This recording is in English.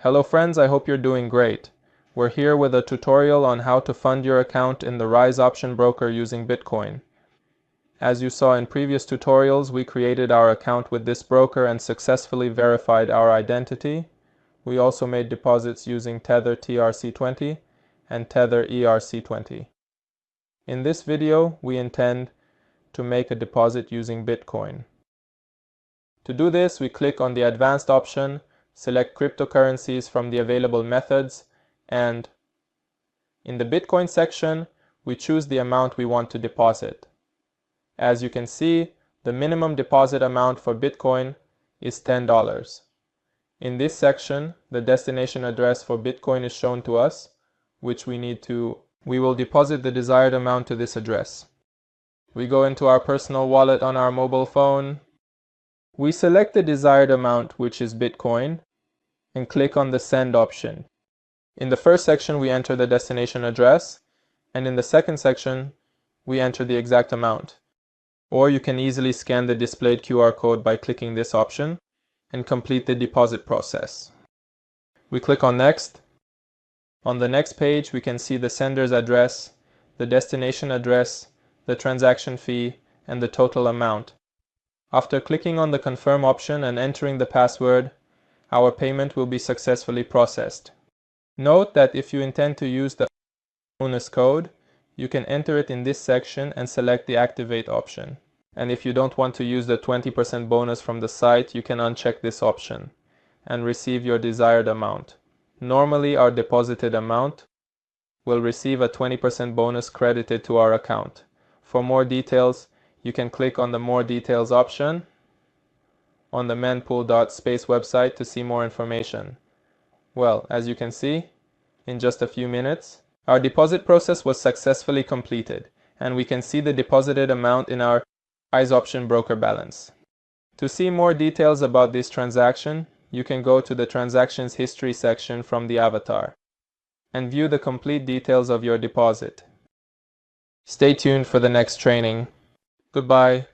Hello friends, I hope you're doing great. We're here with a tutorial on how to fund your account in the Raceoption Broker using Bitcoin. As you saw in previous tutorials, we created our account with this broker and successfully verified our identity. We also made deposits using Tether TRC20 and Tether ERC20. In this video, we intend to make a deposit using Bitcoin. To do this, we click on the Advanced option, select cryptocurrencies from the available methods, and in the Bitcoin section, we choose the amount we want to deposit. As you can see, the minimum deposit amount for Bitcoin is $10. In this section, the destination address for Bitcoin is shown to us, which we will deposit the desired amount to this address. We go into our personal wallet on our mobile phone. We select the desired amount, which is Bitcoin, and click on the Send option. In the first section, we enter the destination address, and in the second section, we enter the exact amount. Or you can easily scan the displayed QR code by clicking this option and complete the deposit process. We click on Next. On the next page, we can see the sender's address, the destination address, the transaction fee, and the total amount. After clicking on the Confirm option and entering the password, our payment will be successfully processed. Note that if you intend to use the bonus code, you can enter it in this section and select the Activate option. And if you don't want to use the 20% bonus from the site, you can uncheck this option and receive your desired amount. Normally, our deposited amount will receive a 20% bonus credited to our account. For more details, you can click on the More Details option on the mempool.space website to see more information. Well, as you can see, in just a few minutes, our deposit process was successfully completed, and we can see the deposited amount in our Raceoption Broker balance. To see more details about this transaction, you can go to the Transactions History section from the avatar and view the complete details of your deposit. Stay tuned for the next training. Goodbye.